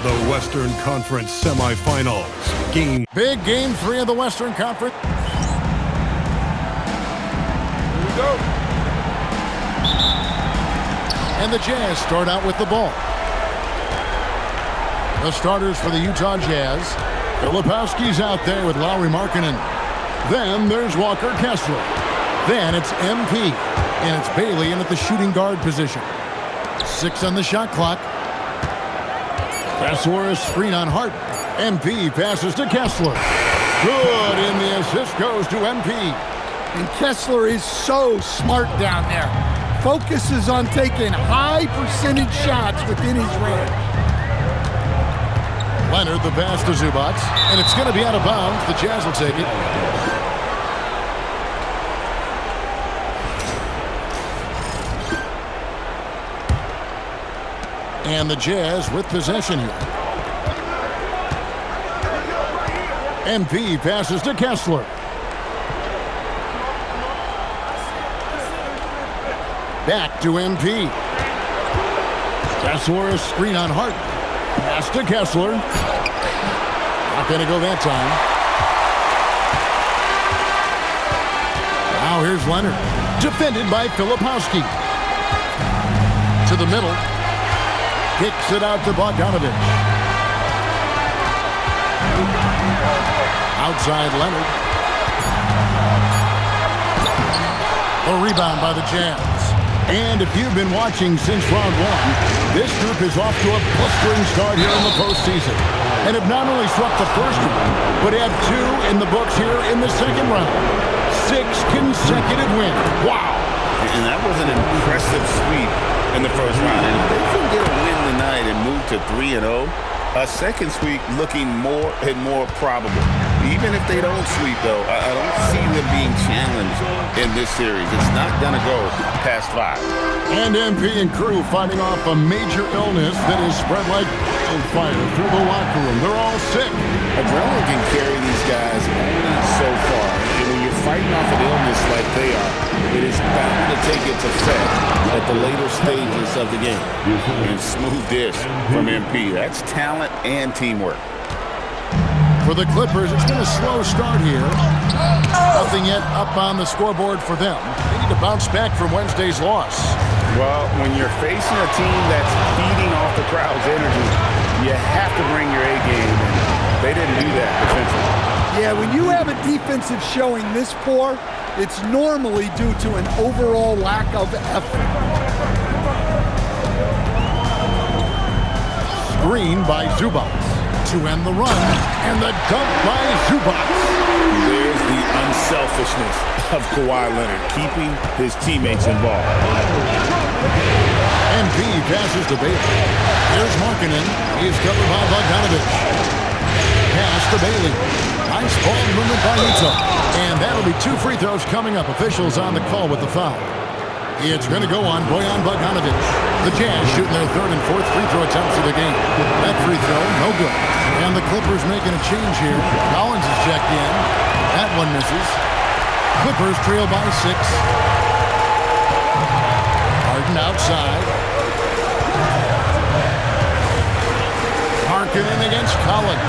The Western Conference semifinals. Big game 3 of the Western Conference. Here we go. And the Jazz start out with the ball. The starters for the Utah Jazz. Filipowski's out there with Lauri Markkanen. Then there's Walker Kessler. Then it's MP. And it's Bailey in at the shooting guard position. 6 on the shot clock. Kessler screen on Hart. MP passes to Kessler. Good, and the assist goes to MP. And Kessler is so smart down there. Focuses on taking high percentage shots within his range. Leonard the pass to Zubac, and it's going to be out of bounds. The Jazz will take it. And the Jazz with possession here. MP passes to Kessler. Back to MP. Kessler screen on Hart. Pass to Kessler. Not going to go that time. Now here's Leonard. Defended by Filipowski. To the middle. Kicks it out to Bogdanovic. Outside Leonard. A rebound by the Jazz. And if you've been watching since round 1, this group is off to a blistering start here in the postseason. And have not only swept the first round, but have 2 in the books here in the second round. 6 consecutive wins. Wow. And that was an impressive sweep in the first round. And if they can get a win tonight and move to 3-0, a second sweep looking more and more probable. Even if they don't sweep, though, I don't see them being challenged in this series. It's not going to go past 5. And MP and crew fighting off a major illness that has spread like wildfire through the locker room. They're all sick. Adrenaline can carry these guys only so far. And when you're fighting off an illness like they are, it is bound to take its effect at the later stages of the game. And smooth dish from MP. That's talent and teamwork. For the Clippers, it's been a slow start here. Nothing yet up on the scoreboard for them. They need to bounce back from Wednesday's loss. Well, when you're facing a team that's feeding off the crowd's energy, you have to bring your A game, and they didn't do that defensively. Yeah, when you have a defensive showing this poor, it's normally due to an overall lack of effort. Screen by Zubac to end the run, and the dunk by Zubac. There's the unselfishness of Kawhi Leonard, keeping his teammates involved. MP passes to Bailey. Here's Markkanen. He is covered by Bogdanovic. Pass to Bailey. Nice ball movement by Utah. And that'll be 2 free throws coming up. Officials on the call with the foul. It's going to go on Bojan Bogdanovic. The Jazz shooting their 3rd and 4th free throw attempts of the game. That free throw, no good. And the Clippers making a change here. Collins is checked in. That one misses. Clippers trail by 6. Harden outside. Markkanen against Collins.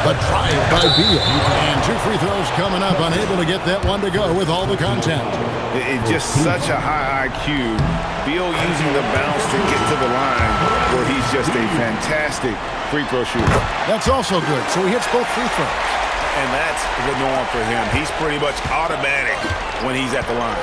The drive by Beal. And 2 free throws coming up. Unable to get that one to go with all the contact. It's just such a high IQ. Beal using the bounce to get to the line where he's just a fantastic free throw shooter. That's also good. So he hits both free throws. And that's the norm for him. He's pretty much automatic when he's at the line.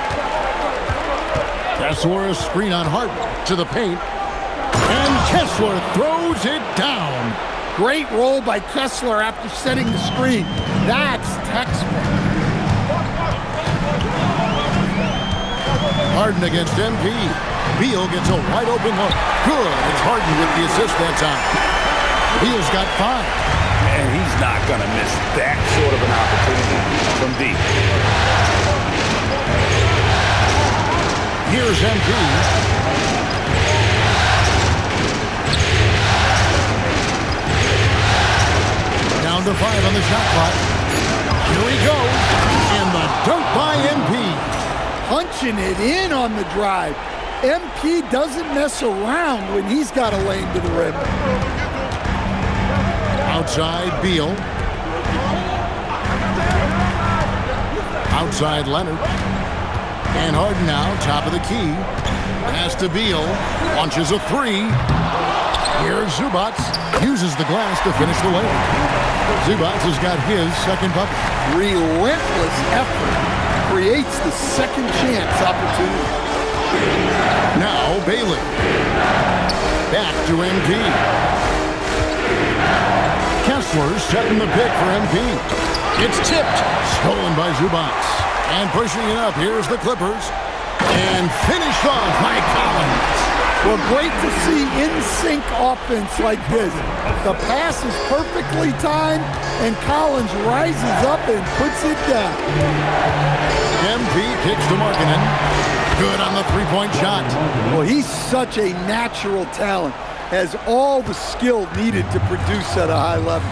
Kessler screen on Hart to the paint. And Kessler throws it down. Great roll by Kessler after setting the screen. That's textbook. Harden against MP. Beal gets a wide open look. Good. It's Harden with the assist that time. Beal's got 5. And he's not going to miss that sort of an opportunity from deep. Here's MP. Down to 5 on the shot clock. Here he goes. And the dunk by MP. Punching it in on the drive. MP doesn't mess around when he's got a lane to the rim. Outside Beal. Outside Leonard. And Harden now, top of the key. Pass to Beal. Launches a three. Here's Zubac. Uses the glass to finish the layup. Zubac has got his second bucket. Relentless effort creates the second chance opportunity. Now Bailey. Back to MP. Kessler setting the pick for MP. It's tipped. Stolen by Zubac. And pushing it up. Here's the Clippers. And finished off by Collins. Well, great to see in-sync offense like this. The pass is perfectly timed, and Collins rises up and puts it down. MP kicks to Markkanen. Good on the three-point shot. Well, he's such a natural talent. Has all the skill needed to produce at a high level.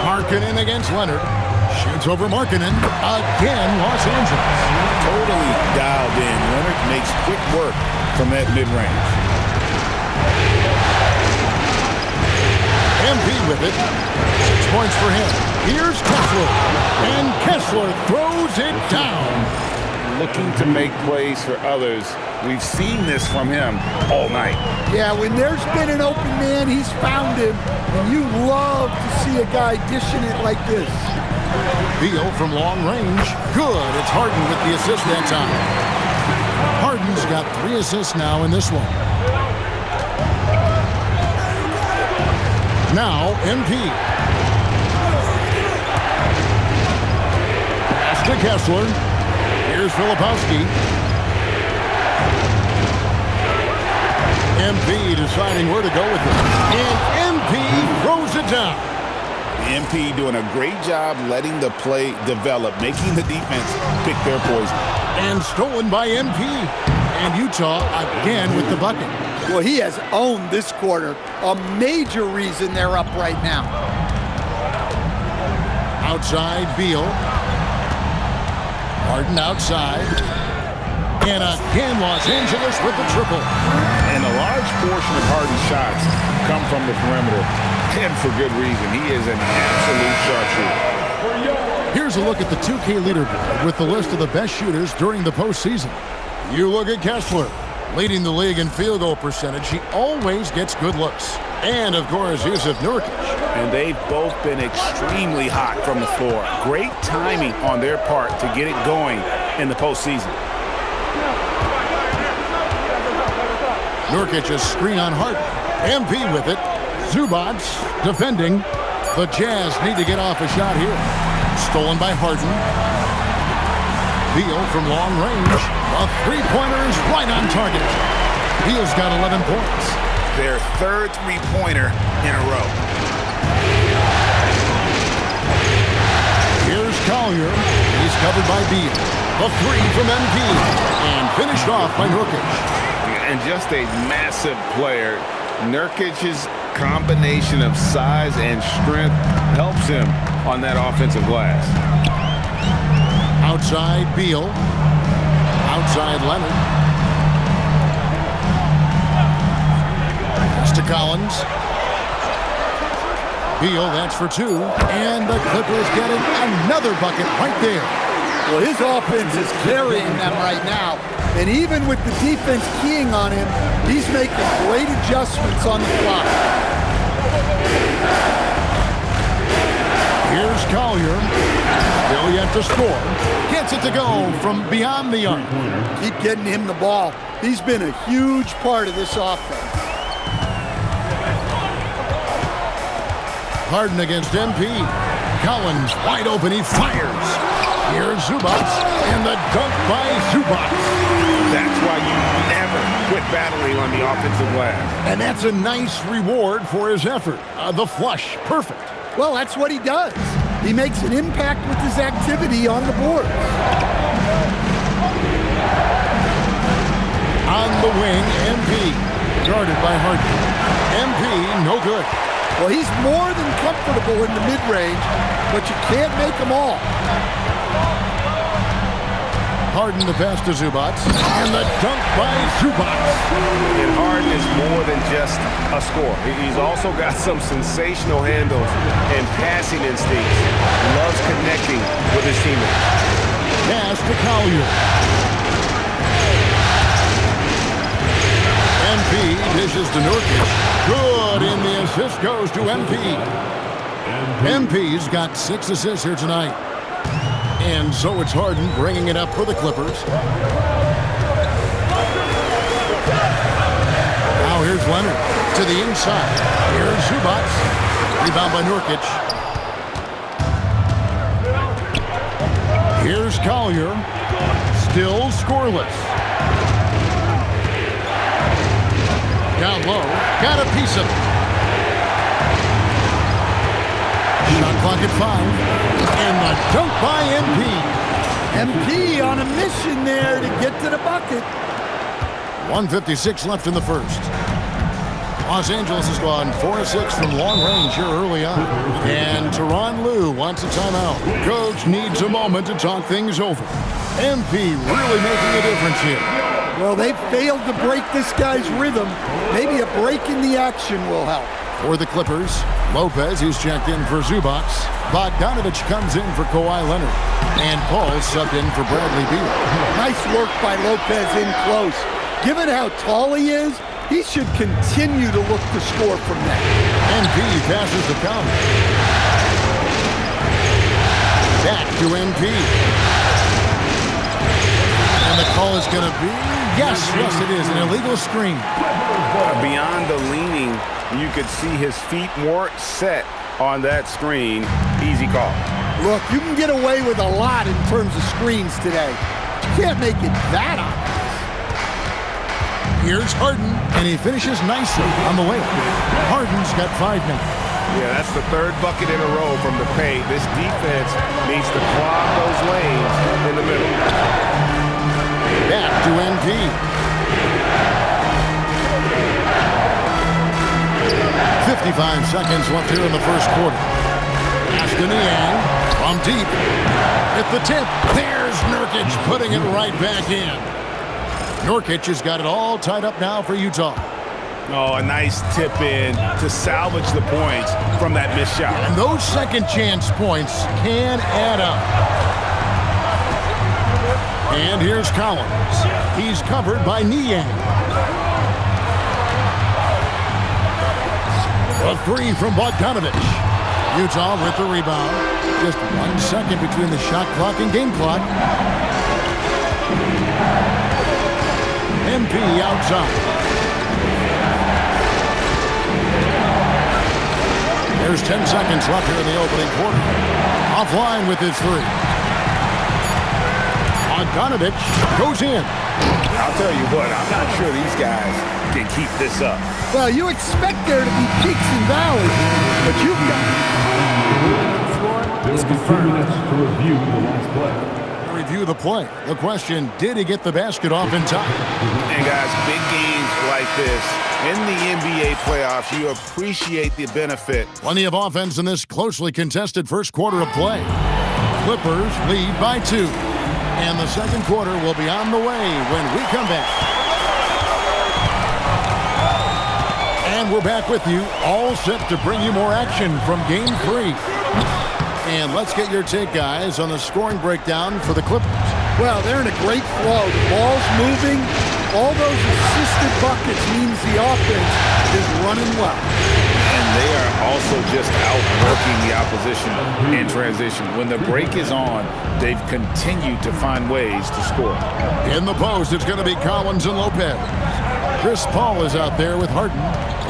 Markkanen against Leonard. Shoots over Markkanen. Again, Los Angeles. Totally dialed in. Leonard makes quick work from that mid-range. MP with it. 6 points for him. Here's Kessler. And Kessler throws it down. Looking to make plays for others. We've seen this from him all night. Yeah, when there's been an open man, he's found him. And you love to see a guy dishing it like this. Beal from long range. Good. It's Harden with the assist that time. Harden's got 3 assists now in this one. Now, MP. Pass to Kessler. Here's Filipowski. MP deciding where to go with it. And MP throws it down. MP doing a great job letting the play develop, making the defense pick their poison. And stolen by MP. And Utah again with the bucket. Well, he has owned this quarter. A major reason they're up right now. Outside Beal. Harden outside. And again Los Angeles with the triple. And a large portion of Harden's shots come from the perimeter. And for good reason. He is an absolute sharpshooter. Here's a look at the 2K leaderboard with the list of the best shooters during the postseason. You look at Kessler, leading the league in field goal percentage. He always gets good looks. And, of course, Jusuf Nurkic. And they've both been extremely hot from the floor. Great timing on their part to get it going in the postseason. Nurkic a screen on Harden. MP with it. Zubac defending. The Jazz need to get off a shot here. Stolen by Harden. Beal from long range. A three-pointer is right on target. Beal's got 11 points. Their third three-pointer in a row. Here's Collier. He's covered by Beal. The three from MP. And finished off by Nurkic. And just a massive player. Nurkic's combination of size and strength helps him on that offensive glass. Outside Beal. Outside Leonard. Pass to Collins. Beal, that's for 2. And the Clippers getting another bucket right there. Well, his offense is carrying them right now. And even with the defense keying on him, he's making great adjustments on the fly. Here's Collier. Still yet to score. Gets it to go from beyond the arc. Keep getting him the ball. He's been a huge part of this offense. Harden against MP. Collins wide open. He fires. Here's Zubac. And the dunk by Zubac. That's why you never quit battling on the offensive glass. And that's a nice reward for his effort. The flush. Perfect. Well, that's what he does. He makes an impact with his activity on the board. On the wing, MP. Guarded by Harden. MP, no good. Well, he's more than comfortable in the mid-range, but you can't make them all. Harden the pass to Zubac. And the dunk by Zubac. And Harden is more than just a scorer. He's also got some sensational handles and passing instincts. Loves connecting with his teammates. Pass to Collier. MP dishes to Nurkic. Good, and the assist goes to MP. MP's got 6 assists here tonight. And so it's Harden bringing it up for the Clippers. Now here's Leonard to the inside. Here's Zubac. Rebound by Nurkic. Here's Collier. Still scoreless. Down low. Got a piece of it. Shot clock at 5. And the dunk by MP. MP on a mission there to get to the bucket. 1:56 left in the first. Los Angeles has gone 4 of 6 from long range here early on. And Tyronn Lue wants a timeout. Coach needs a moment to talk things over. MP really making a difference here. Well, they failed to break this guy's rhythm. Maybe a break in the action will help. For the Clippers, Lopez, he's checked in for Zubac. Bogdanovich comes in for Kawhi Leonard. And Paul subbed in for Bradley Beal. Nice work by Lopez in close. Given how tall he is, he should continue to look to score from that. MP passes the count. Back to MP. And the call is going to be, yes, it is, an illegal screen. Beyond the leaning, you could see his feet weren't set on that screen. Easy call. Look, you can get away with a lot in terms of screens today. You can't make it that obvious. Here's Harden, and he finishes nicely on the layup. Harden's got 5 now. Yeah, that's the 3rd bucket in a row from the paint. This defense needs to clog those lanes in the middle. Back to MP. 55 seconds left here in the first quarter. Pass to Niang from deep. At the tip, there's Nurkic putting it right back in. Nurkic has got it all tied up now for Utah. Oh, a nice tip in to salvage the points from that missed shot. And those second chance points can add up. And here's Collins. He's covered by Niang. A 3 from Bogdanovich. Utah with the rebound. Just 1 second between the shot clock and game clock. MP outside. There's 10 seconds left here in the opening quarter. Offline with his 3. Bogdanovich goes in. I'll tell you what, I'm not sure these guys can keep this up. Well, you expect there to be peaks and valleys, but you've got... There will be 2 minutes to review the last play. Review the play. The question, did he get the basket off in time? And guys, big games like this in the NBA playoffs, you appreciate the benefit. Plenty of offense in this closely contested first quarter of play. Clippers lead by 2. And the second quarter will be on the way when we come back. And we're back with you, all set to bring you more action from Game 3. And let's get your take, guys, on the scoring breakdown for the Clippers. Well, they're in a great flow. The ball's moving. All those assisted buckets means the offense is running well. And they are also just outworking the opposition in transition. When the break is on, they've continued to find ways to score. In the post, it's going to be Collins and Lopez. Chris Paul is out there with Harden,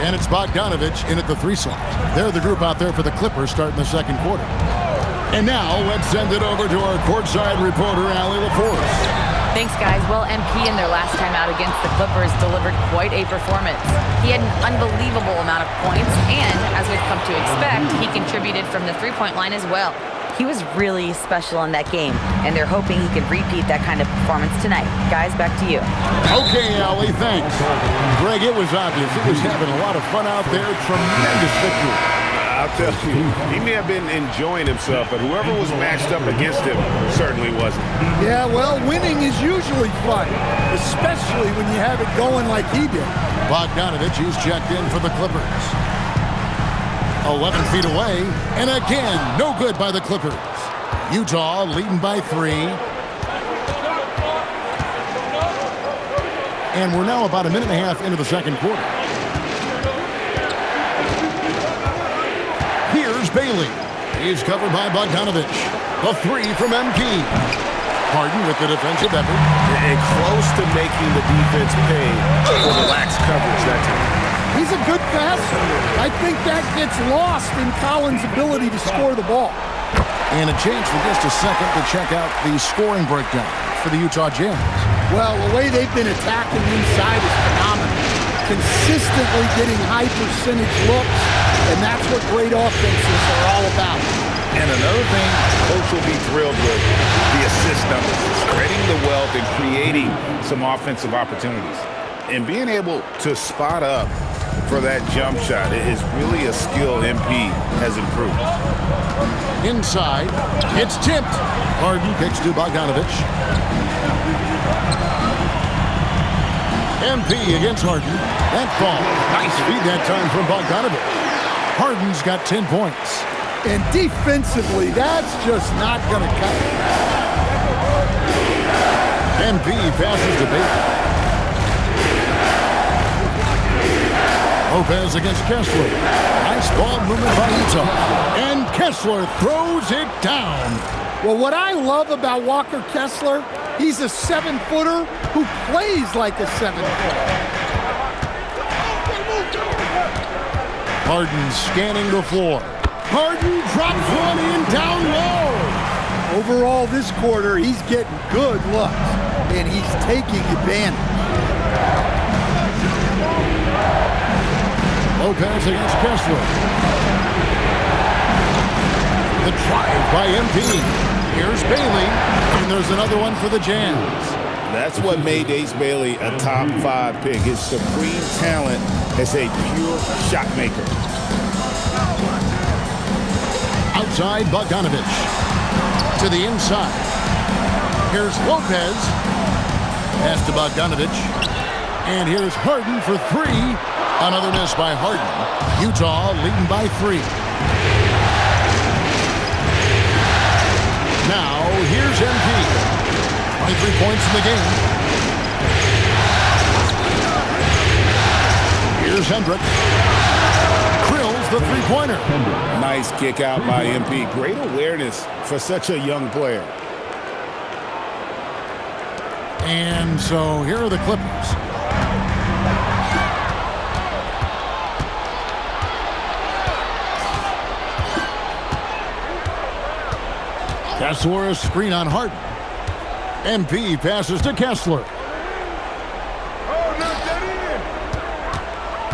and it's Bogdanovich in at the 3 slot. They're the group out there for the Clippers starting the second quarter. And now, let's send it over to our courtside reporter, Allie LaForce. Thanks, guys. Well, MP in their last time out against the Clippers delivered quite a performance. He had an unbelievable amount of points, and as we've come to expect, he contributed from the three-point line as well. He was really special in that game, and they're hoping he can repeat that kind of performance tonight. Guys, back to you. Okay, Allie, thanks. Greg, it was obvious. It was having a lot of fun out there. Tremendous victory. I'll tell you, he may have been enjoying himself, but whoever was matched up against him certainly wasn't. Yeah, well, winning is usually fun, especially when you have it going like he did. Bogdanovich, he's checked in for the Clippers. 11 feet away, and again, no good by the Clippers. Utah leading by 3. And we're now about a minute and a half into the second quarter. Here's Bailey. He's covered by Bogdanovich. The 3 from MP. Harden with the defensive effort. And close to making the defense pay for the lax coverage that time. He's a good passer. I think that gets lost in Collins' ability to score the ball. And a chance for just a second to check out the scoring breakdown for the Utah Jazz. Well, the way they've been attacking inside is phenomenal. Consistently getting high percentage looks, and that's what great offenses are all about. And another thing Coach will be thrilled with, the assist numbers, spreading the wealth and creating some offensive opportunities. And being able to spot up for that jump shot is really a skill MP has improved. Inside, it's tipped. Harden kicks to Bogdanovich. MP against Harden. That ball, nice feed that time from Bogdanovich. Harden's got 10 points. And defensively, that's just not going to cut it. MP passes to Bailey. Lopez against Kessler. Nice ball movement by Utah. And Kessler throws it down. Well, what I love about Walker Kessler, he's a 7-footer who plays like a 7-footer. Harden scanning the floor. Harden drops one in down low. Overall, this quarter, he's getting good looks, and he's taking advantage. Lopez against Kessler. The drive by MP. Here's Bailey, and there's another one for the Jazz. That's what made Ace Bailey a top 5 pick. His supreme talent as a pure shot maker. Outside, Bogdanovich. To the inside. Here's Lopez. Pass to Bogdanovich. And here's Harden for 3. Another miss by Harden. Utah leading by 3. Now, here's MP. 23 points in the game. Here's Hendricks. Drills the three-pointer. Nice kick out by MP. Great awareness for such a young player. And so here are the Clippers. Kessler, a screen on Harden. MP passes to Kessler.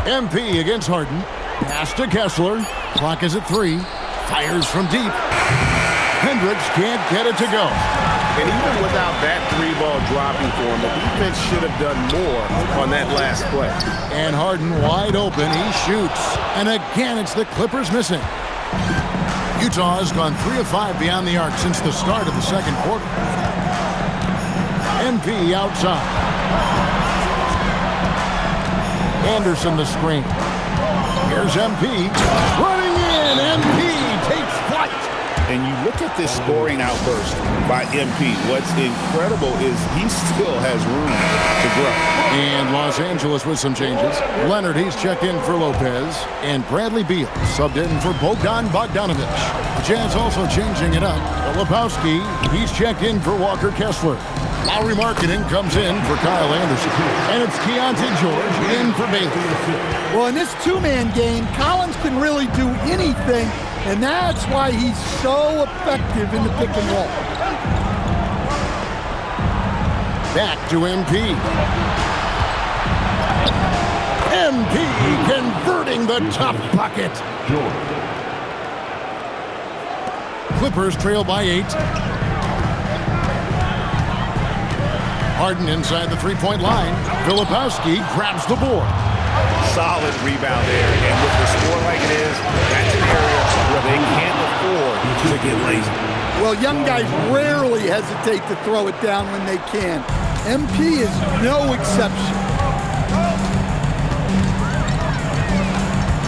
MP against Harden. Pass to Kessler. Clock is at 3. Fires from deep. Hendricks can't get it to go. And even without that 3-ball dropping for him, the defense should have done more on that last play. And Harden wide open. He shoots. And again, it's the Clippers missing. Utah has gone 3 of 5 beyond the arc since the start of the second quarter. MP outside. Anderson the screen. Here's MP. Running in. MP takes flight. And you look at this scoring outburst by MP. What's incredible is he still has room to grow. And Los Angeles with some changes. Leonard, he's checked in for Lopez. And Bradley Beal subbed in for Bogdanovich. The Jazz also changing it up. Filipowski, he's checked in for Walker Kessler. Lowry Marketing comes in for Kyle Anderson. And it's Keontae George in for Bailey. Well, in this two-man game, Collins can really do anything, and that's why he's so effective in the pick and roll. Back to MP. MP converting the top bucket. Clippers trail by 8. Harden inside the three-point line. Filipowski grabs the board. solid rebound there. And with the score like it is, that's an area where they can't afford to get lazy. Well, young guys rarely hesitate to throw it down when they can. MP is no exception.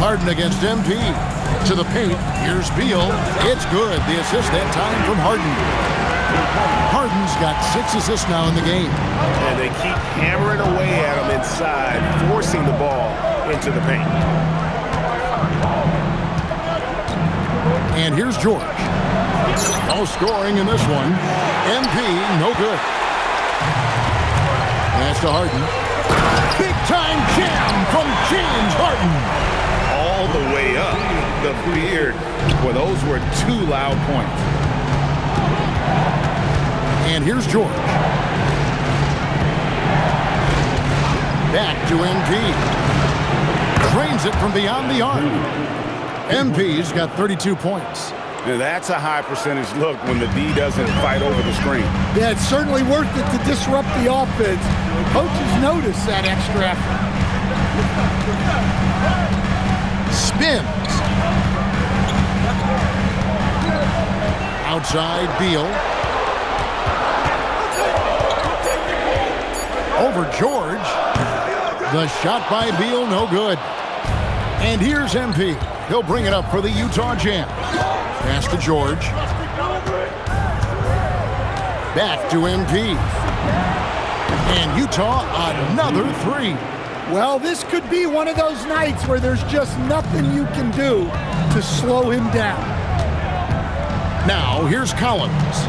Harden against MP. To the paint. Here's Beal. It's good. The assist that time from Harden. Harden's got 6 assists now in the game. And they keep hammering away at him inside, forcing the ball into the paint. And here's George. No scoring in this one. MP, no good. Pass to Harden. Big time jam from James Harden. All the way up. The beard. Well, those were 2 loud points. And here's George. Back to MP. Trains it from beyond the arc. MP's got 32 points. Now that's a high percentage look when the D doesn't fight over the screen. Yeah, it's certainly worth it to disrupt the offense. Coaches notice that extra effort. Spins. Outside, Beal. Over George. The shot by Beal, no good. And here's MP. He'll bring it up for the Utah Jam. Pass to George. Back to MP. And Utah, another 3. Well, this could be one of those nights where there's just nothing you can do to slow him down. Now, here's Collins.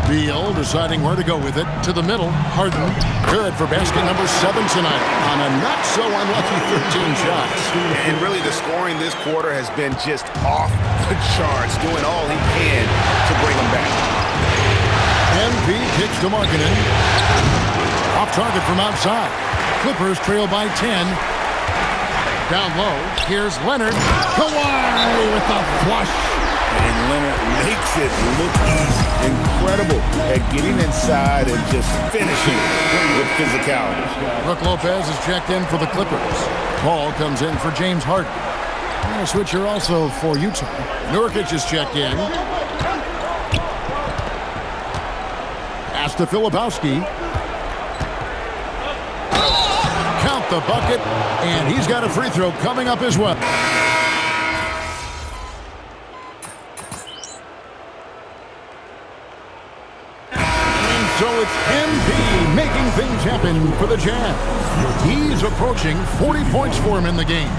Beal deciding where to go with it. To the middle. Harden. Good for basket number 7 tonight on a not-so-unlucky 13 shots. And really, the scoring this quarter has been just off the charts, doing all he can to bring them back. MP kicks to Markkanen. Off target from outside. Clippers trail by 10. Down low. Here's Leonard. Kawhi with the flush. And Leonard makes it look easy. Incredible at getting inside and just finishing with physicality. Brook Lopez is checked in for the Clippers. Paul comes in for James Harden. And a switcher also for Utah. Nurkic is checked in. Pass to Filipowski. Count the bucket, and he's got a free throw coming up as well. So it's MP making things happen for the Jazz. He's approaching 40 points for him in the game.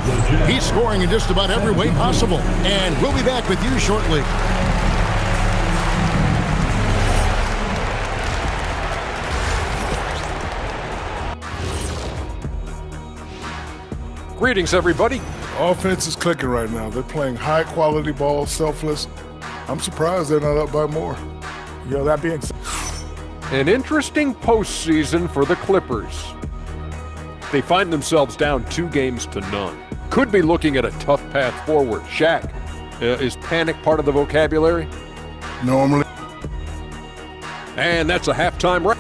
He's scoring in just about every way possible. And we'll be back with you shortly. Greetings, everybody. Offense is clicking right now. They're playing high-quality ball, selfless. I'm surprised they're not up by more. That being said, An interesting postseason for the Clippers. They find themselves down 2-0. Could be looking at a tough path forward. Shaq, is panic part of the vocabulary? Normally. And that's a halftime wrap.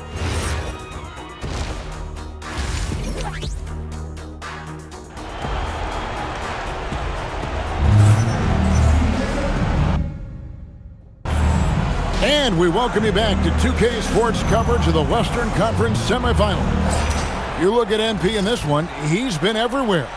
And we welcome you back to 2K Sports coverage of the Western Conference semifinals. You look at MP in this one, he's been everywhere.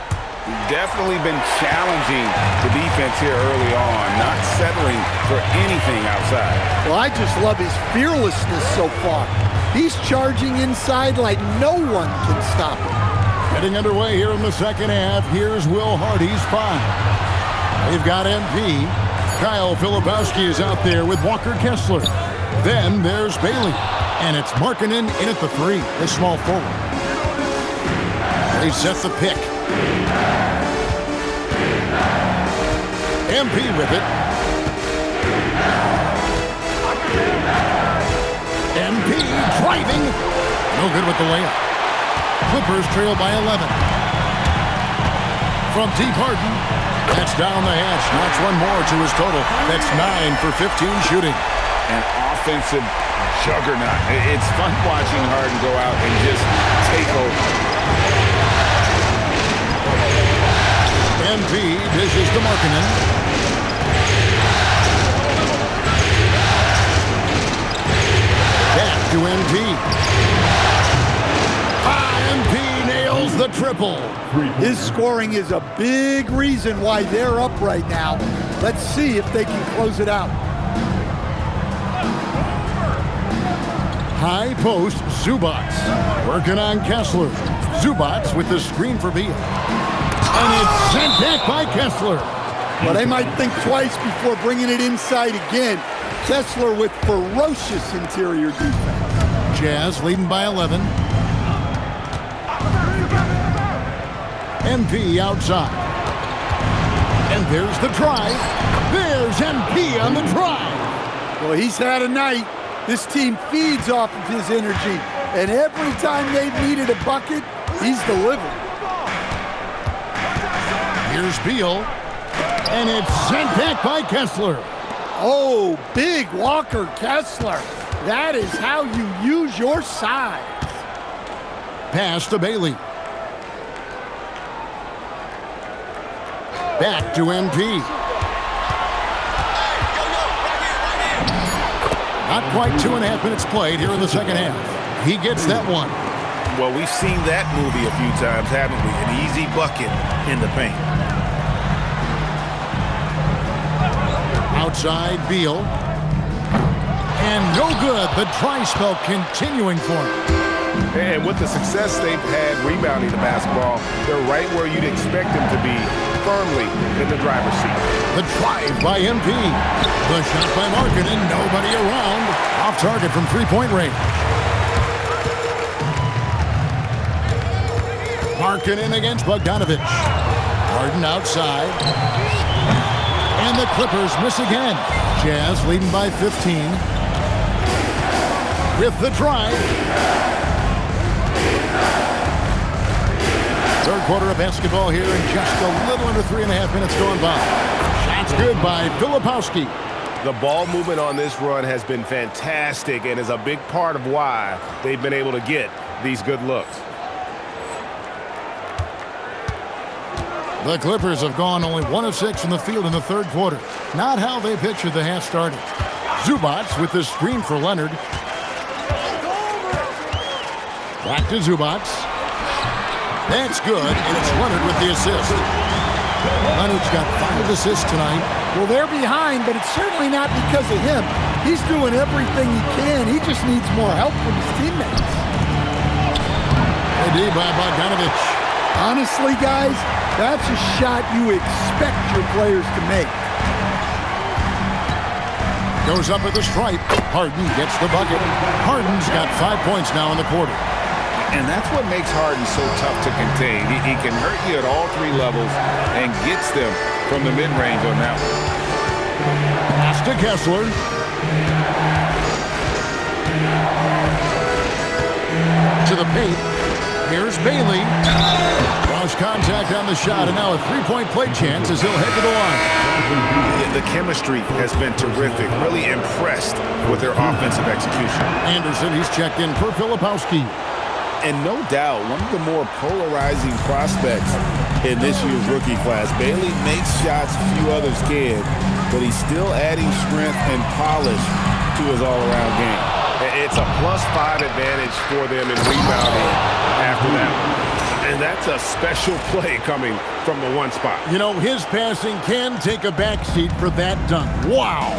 Definitely been challenging the defense here early on, not settling for anything outside. well, I just love his fearlessness so far. He's charging inside like no one can stop him. Getting underway here in the second half, here's Will Hardy's 5. They've got MP. Kyle Filipowski is out there with Walker Kessler. Then there's Bailey. And it's Markkanen in at the 3, the small forward. They set the pick. MP with it. MP driving. No good with the layup. Clippers trail by 11. From deep Harden. That's down the hash. Knocks one more to his total. That's 9 for 15 shooting. An offensive juggernaut. It's fun watching Harden go out and just take MP dishes to Markkanen. Back to MP. MP nails the triple. His scoring is a big reason why they're up right now. Let's see if they can close it out. High post, Zubats. Working on Kessler. Zubats with the screen for Beal. And it's sent back by Kessler. Well, they might think twice before bringing it inside again. Kessler with ferocious interior defense. Jazz leading by 11. MP outside. And there's the drive. There's MP on the drive. Well, he's had a night. This team feeds off of his energy. And every time they've needed a bucket, he's delivered. Here's Beal. And it's sent back by Kessler. Oh, big Walker Kessler. That is how you use your size. Pass to Bailey. Back to MP. Not quite 2.5 minutes played here in the second half. He gets that one. Well, we've seen that movie a few times, haven't we? An easy bucket in the paint. Outside, Beal. And no good. The try spell continuing for him. And with the success they've had rebounding the basketball, they're right where you'd expect them to be, firmly in the driver's seat. The drive by MP. The shot by Markkanen. Nobody around. Off target from three-point range. Markkanen against Bogdanovic. Harden outside. And the Clippers miss again. Jazz leading by 15. With the drive. Third quarter of basketball here in just a little under 3.5 minutes going by. Shots good by Filipowski. The ball movement on this run has been fantastic and is a big part of why they've been able to get these good looks. The Clippers have gone only 1 of 6 in the field in the third quarter. Not how they pictured the half started. Zubats with the screen for Leonard. Back to Zubats. That's good, and it's Leonard with the assist. Leonard's got 5 assists tonight. Well, they're behind, but it's certainly not because of him. He's doing everything he can. He just needs more help from his teammates. AD by Bogdanovic. Honestly, guys, that's a shot you expect your players to make. Goes up at the stripe. Harden gets the bucket. Harden's got 5 points now in the quarter. And that's what makes Harden so tough to contain. He can hurt you at all 3 levels and gets them from the mid-range on that one. Pass to Kessler. To the paint. Here's Bailey. Lost contact on the shot, and now a 3-point play chance as he'll head to the line. The chemistry has been terrific. Really impressed with their offensive execution. Anderson, he's checked in for Filipowski. And no doubt, one of the more polarizing prospects in this year's rookie class. Bailey makes shots few others can, but he's still adding strength and polish to his all-around game. It's a +5 advantage for them in rebounding after that. And that's a special play coming from the one spot. You know, his passing can take a backseat for that dunk. Wow.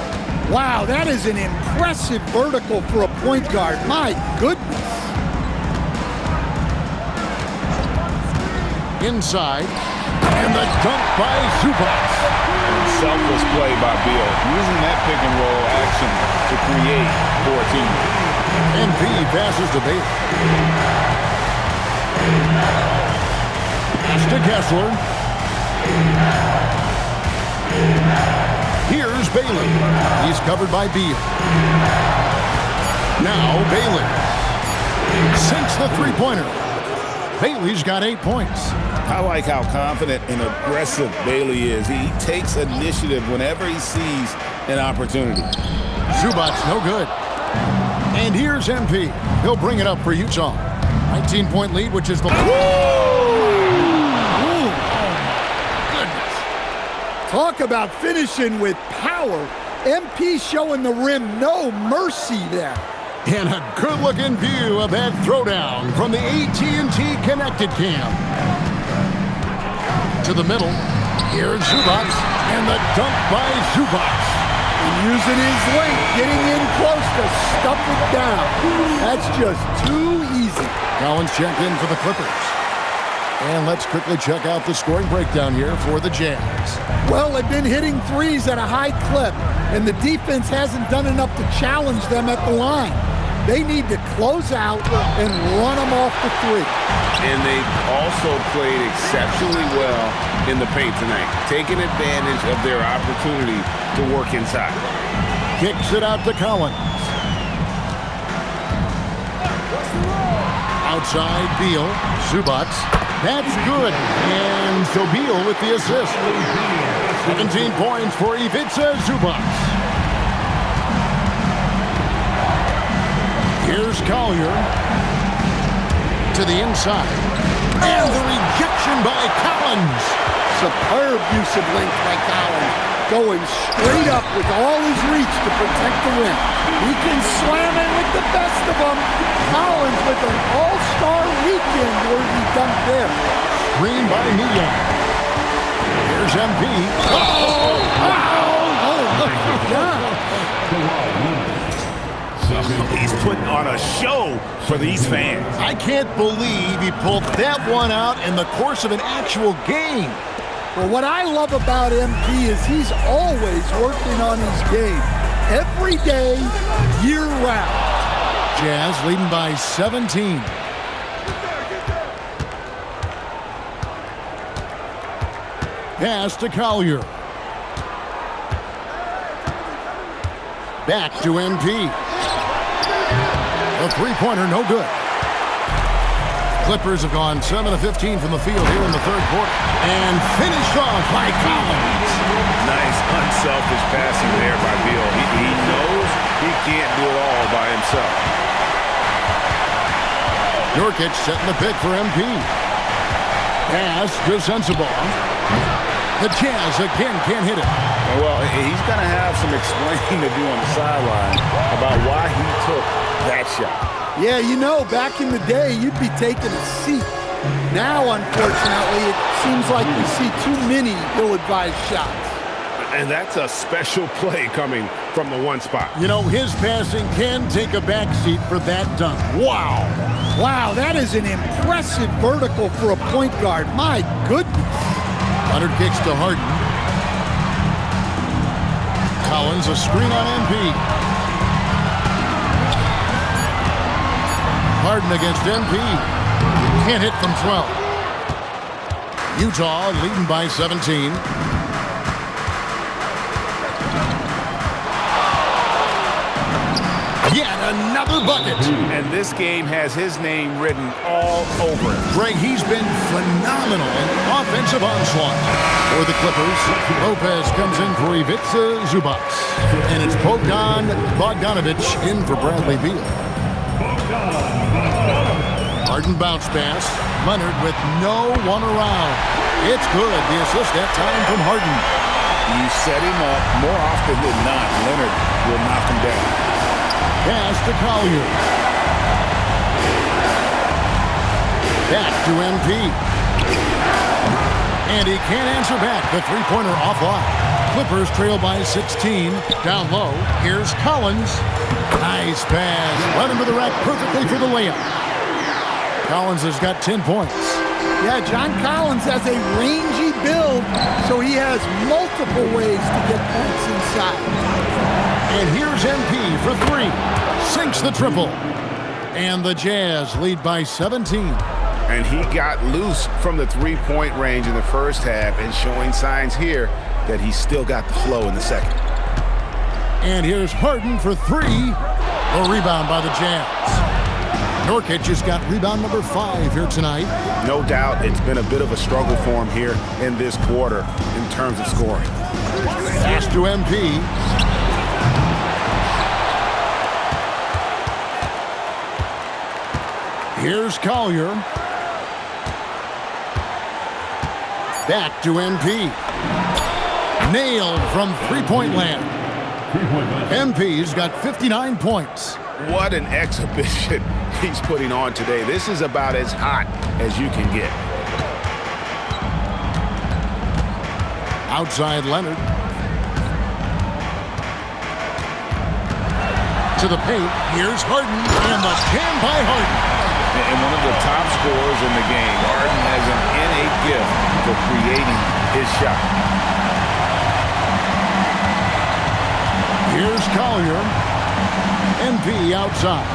Wow, that is an impressive vertical for a point guard. My goodness. Inside, and the dunk by Zubats. Selfless play by Beal, using that pick and roll action to create for a team. MP passes to Bailey. Pass to Kessler. Here's Bailey. He's covered by Beal. Now Bailey sinks the three-pointer. Bailey's got 8 points. I like how confident and aggressive Bailey is. He takes initiative whenever he sees an opportunity. Zubats no good. And here's MP. He'll bring it up for Utah. 19-point lead, which is the... Ooh, oh my goodness. Talk about finishing with power. MP showing the rim no mercy there. And a good-looking view of that throwdown from the AT&T Connected Cam. To the middle, here's Zubac, and the dunk by Zubac. Using his length, getting in close to stuff it down. That's just too easy. Collins checked in for the Clippers. And let's quickly check out the scoring breakdown here for the Jazz. Well, they've been hitting threes at a high clip, and the defense hasn't done enough to challenge them at the line. They need to close out and run them off the three. And they also played exceptionally well in the paint tonight, taking advantage of their opportunity to work inside. Kicks it out to Collins. Outside, Beal. Zubac. That's good. And so Beal with the assist. 17 points for Ivica Zubac. Here's Collier. To the inside. And the rejection by Collins. Superb use of length by Collins. Going straight up with all his reach to protect the rim. He can slam it with the best of them. Collins with an all-star weekend worthy dunk there. Screen by Mia. Here's MP. Oh my God. He's putting on a show for these fans. I can't believe he pulled that one out in the course of an actual game. Well, what I love about MP is he's always working on his game. Every day, year-round. Jazz leading by 17. Pass to Collier. Back to MP. A three-pointer, no good. Clippers have gone 7 of 15 from the field here in the third quarter. And finished off by Collins. Nice, unselfish passing there by Beal. He knows he can't do it all by himself. Nurkic setting the pick for MP. Pass to Sensabaugh. The Jazz again can't hit it. Well, he's going to have some explaining to do on the sideline about why he took that shot. Yeah, you know, back in the day, you'd be taking a seat. Now, unfortunately, it seems like we see too many ill-advised shots. And that's a special play coming from the one spot. You know, his passing can take a backseat for that dunk. Wow. Wow, that is an impressive vertical for a point guard. My goodness. Leonard kicks to Harden. Collins, a screen on MP. Harden against MP. Can't hit from 12. Utah leading by 17. Yet another bucket. And this game has his name written all over it. Greg, he's been phenomenal in offensive onslaught. For the Clippers, Lopez comes in for Ivica Zubac. And it's Bogdanovic in for Bradley Beal. Harden bounce pass. Leonard with no one around. It's good. The assist that time from Harden. You set him up more often than not. Leonard will knock him down. Pass to Collier. Back to MP. And he can't answer back. The three-pointer offline. Clippers trail by 16. Down low. Here's Collins. Nice pass. Right into the rack perfectly for the layup. Collins has got 10 points. Yeah, John Collins has a rangy build, so he has multiple ways to get points inside. And here's MP for three. Sinks the triple. And the Jazz lead by 17. And he got loose from the three-point range in the first half and showing signs here that he's still got the flow in the second. And here's Harden for three. A rebound by the Jazz. Nurkic has got rebound number 5 here tonight. No doubt it's been a bit of a struggle for him here in this quarter in terms of scoring. Pass to MP. Here's Collier. Back to MP. Nailed from three-point land. 3-point basket. MP's got 59 points. What an exhibition he's putting on today. This is about as hot as you can get. Outside Leonard. To the paint. Here's Harden. And the jam by Harden. And one of the top scorers in the game. Harden has an innate gift for creating his shot. Here's Collier. MP outside.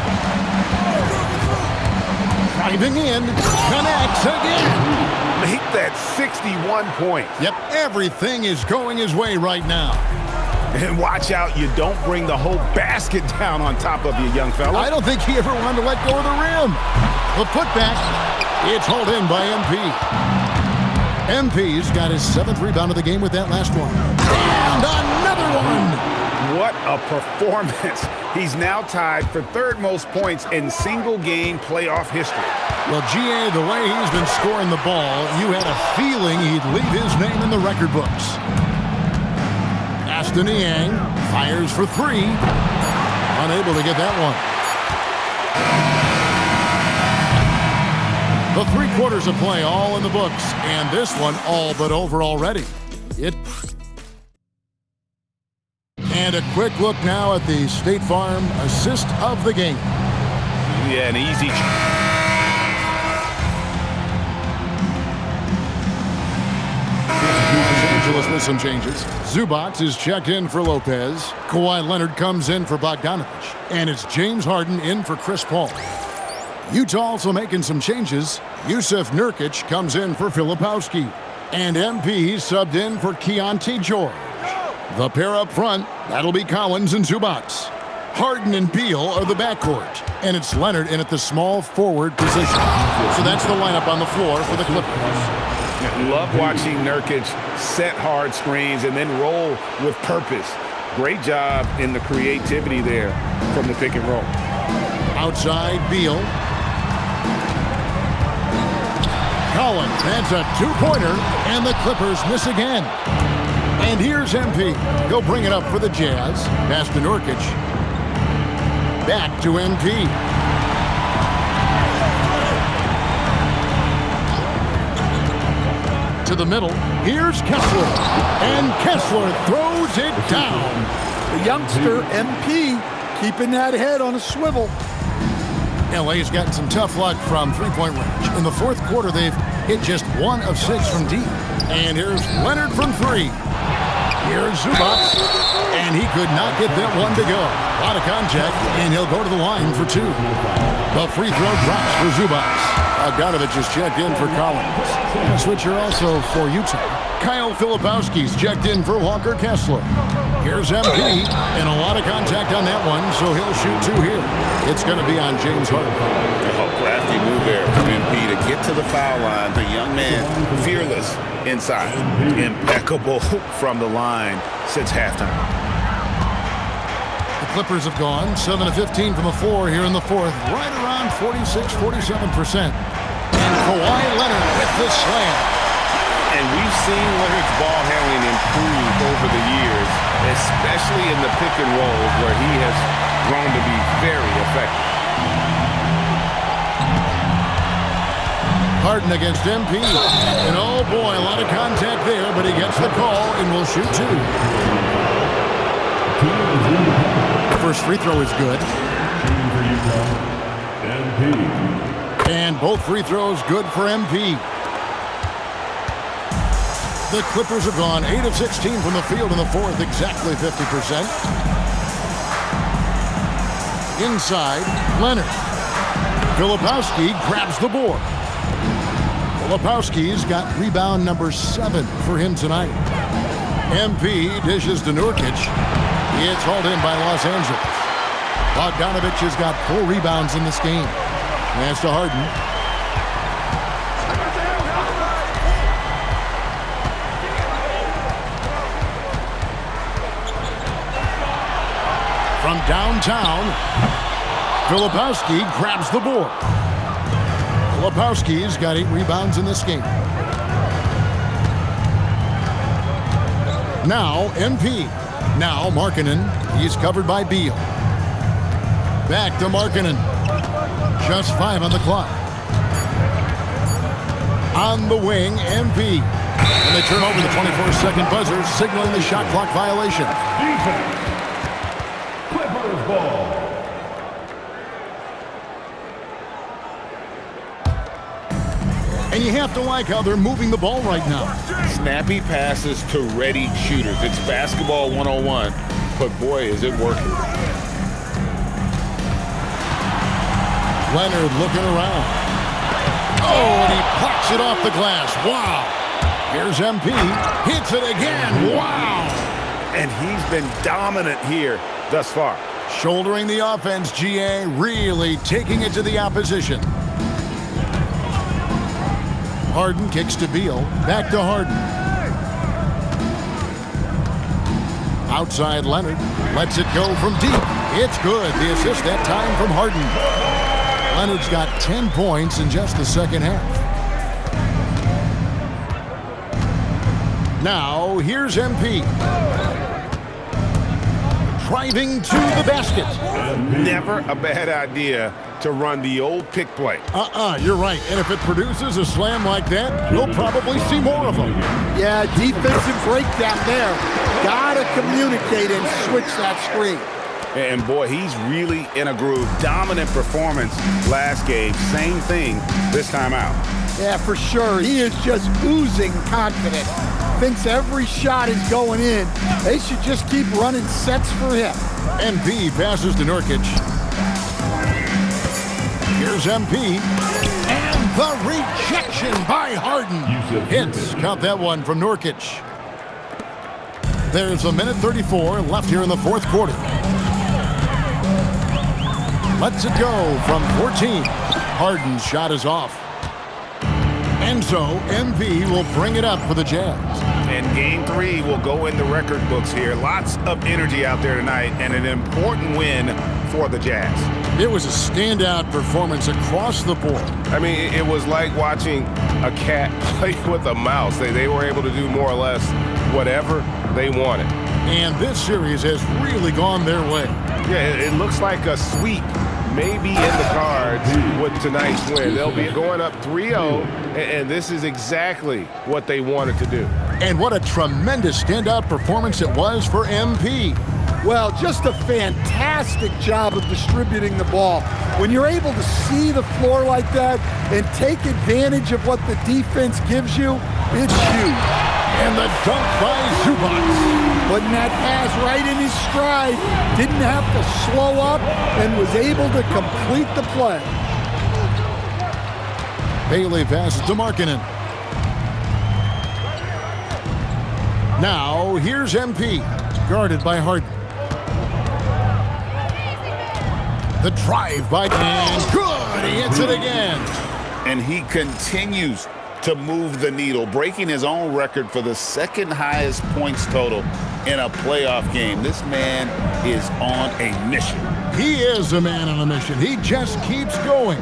Driving in. Connects again. Make that 61 points. Yep, everything is going his way right now. And watch out, you don't bring the whole basket down on top of you, young fella. I don't think he ever wanted to let go of the rim. The putback, it's hauled in by MP. MP's got his 7th rebound of the game with that last one. And another one. What a performance. He's now tied for 3rd most points in single-game playoff history. Well, GA, the way he's been scoring the ball, you had a feeling he'd leave his name in the record books. Aston Niang fires for 3. Unable to get that one. The 3 quarters of play all in the books, and this one all but over already. And a quick look now at the State Farm assist of the game. Yeah, an easy. Los Angeles with some changes. Zubac is checked in for Lopez. Kawhi Leonard comes in for Bogdanovich. And it's James Harden in for Chris Paul. Utah also making some changes. Yusuf Nurkic comes in for Filipowski. And MP subbed in for Keontae George. The pair up front, that'll be Collins and Zubac. Harden and Beal are the backcourt. And it's Leonard in at the small forward position. So that's the lineup on the floor for the Clippers. Love watching Nurkic set hard screens and then roll with purpose. Great job in the creativity there from the pick and roll. Outside, Beal. Collins, that's a 2-pointer, and the Clippers miss again. And here's MP. He'll bring it up for the Jazz. Pass to Nurkic. Back to MP. To the middle. Here's Kessler. And Kessler throws it down. The youngster, MP, keeping that head on a swivel. LA's gotten some tough luck from three-point range. In the 4th quarter, they've hit just 1 of 6 from deep. And here's Leonard from 3. Here's Zubac, and he could not get that one to go. A lot of contact, and he'll go to the line for 2. The free throw drops for Zubac. Bogdanovich is checked in for Collins. A switcher also for Utah. Kyle Filipowski's checked in for Walker Kessler. Here's MP, and a lot of contact on that one, so he'll shoot 2 here. It's going to be on James Harden. A crafty move there from MP to get to the foul line. The young man, fearless inside. Impeccable from the line since halftime. The Clippers have gone 7 of 15 from the floor here in the 4th, right around 46-47%. And Kawhi Leonard with the slam. And we've seen Leonard's ball handling improve over the years, especially in the pick and rolls where he has grown to be very effective. Harden against MP. And oh boy, a lot of contact there, but he gets the call and will shoot 2. The first free throw is good. And both free throws good for MP. The Clippers have gone 8 of 16 from the field in the 4th, exactly 50%. Inside, Leonard. Filipowski grabs the board. Filipowski's got rebound number 7 for him tonight. MP dishes to Nurkic. It's hauled in by Los Angeles. Bogdanovich has got 4 rebounds in this game. Pass to Harden. From downtown, Filipowski grabs the board. Filipowski's got 8 rebounds in this game. Now MP. Now Markkanen. He's covered by Beal. Back to Markkanen. Just 5 on the clock. On the wing, MP. And they turn over the 24-second buzzer, signaling the shot clock violation. Defense. Clippers ball. And you have to like how they're moving the ball right now. Snappy passes to ready shooters. It's basketball 101, but boy, is it working. Leonard looking around. Oh, and he pops it off the glass. Wow. Here's MP. Hits it again. Wow. And he's been dominant here thus far. Shouldering the offense, GA, really taking it to the opposition. Harden kicks to Beal. Back to Harden. Outside Leonard. Lets it go from deep. It's good. The assist that time from Harden. Leonard's got 10 points in just the second half. Now, here's MP. Driving to the basket. Never a bad idea to run the old pick play. You're right. And if it produces a slam like that, we'll probably see more of them. Yeah, defensive breakdown there. Gotta communicate and switch that screen. And boy, he's really in a groove. Dominant performance last game. Same thing this time out. Yeah, for sure. He is just oozing confidence. Thinks every shot is going in. They should just keep running sets for him. MP passes to Nurkic. Here's MP. And the rejection by Harden. Hits. Count that one from Nurkic. There's a minute 34 left here in the fourth quarter. Lets it go from 14. Harden's shot is off. And so MP will bring it up for the Jazz. And game 3 will go in the record books here. Lots of energy out there tonight and an important win for the Jazz. It was a standout performance across the board. I mean, it was like watching a cat play with a mouse. They were able to do more or less whatever they wanted. And this series has really gone their way. Yeah, it looks like a sweep maybe in the cards with tonight's win. They'll be going up 3-0, and this is exactly what they wanted to do. And what a tremendous standout performance it was for MP. Well, just a fantastic job of distributing the ball. When you're able to see the floor like that and take advantage of what the defense gives you, it's huge. And the dunk by Zubac. Putting that pass right in his stride. Didn't have to slow up and was able to complete the play. Bailey passes to Markkanen. Now, here's MP. Guarded by Harden. The drive by Dan. Good. He hits it again. And he continues to move the needle, breaking his own record for the second highest points total in a playoff game. This man is on a mission. He is a man on a mission. He just keeps going.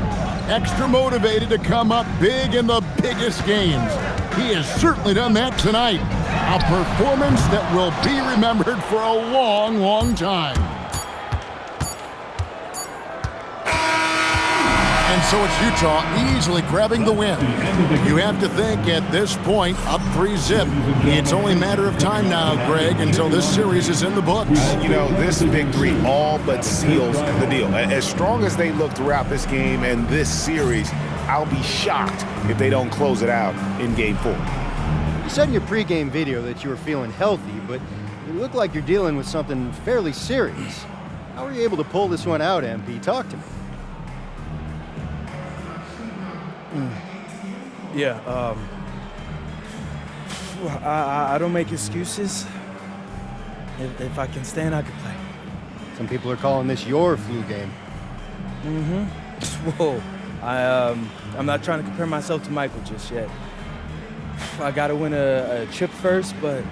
Extra motivated to come up big in the biggest games. He has certainly done that tonight. A performance that will be remembered for a long, long time. And so it's Utah easily grabbing the win. You have to think at this point, up 3-zip. It's only a matter of time now, Greg, until this series is in the books. You know, this victory all but seals the deal. As strong as they look throughout this game and this series, I'll be shocked if they don't close it out in Game 4. You said in your pregame video that you were feeling healthy, but you look like you're dealing with something fairly serious. How were you able to pull this one out, MP? Talk to me. Yeah, I don't make excuses. If I can stand, I can play. Some people are calling this your flu game. Whoa, I'm not trying to compare myself to Michael just yet. I gotta win a chip first, but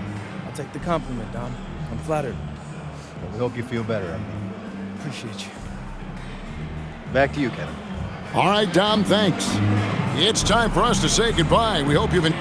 I'll take the compliment, Dom. I'm flattered. Well, we hope you feel better, MP. Appreciate you. Back to you, Kevin. All right, Dom, thanks. It's time for us to say goodbye. We hope you've been...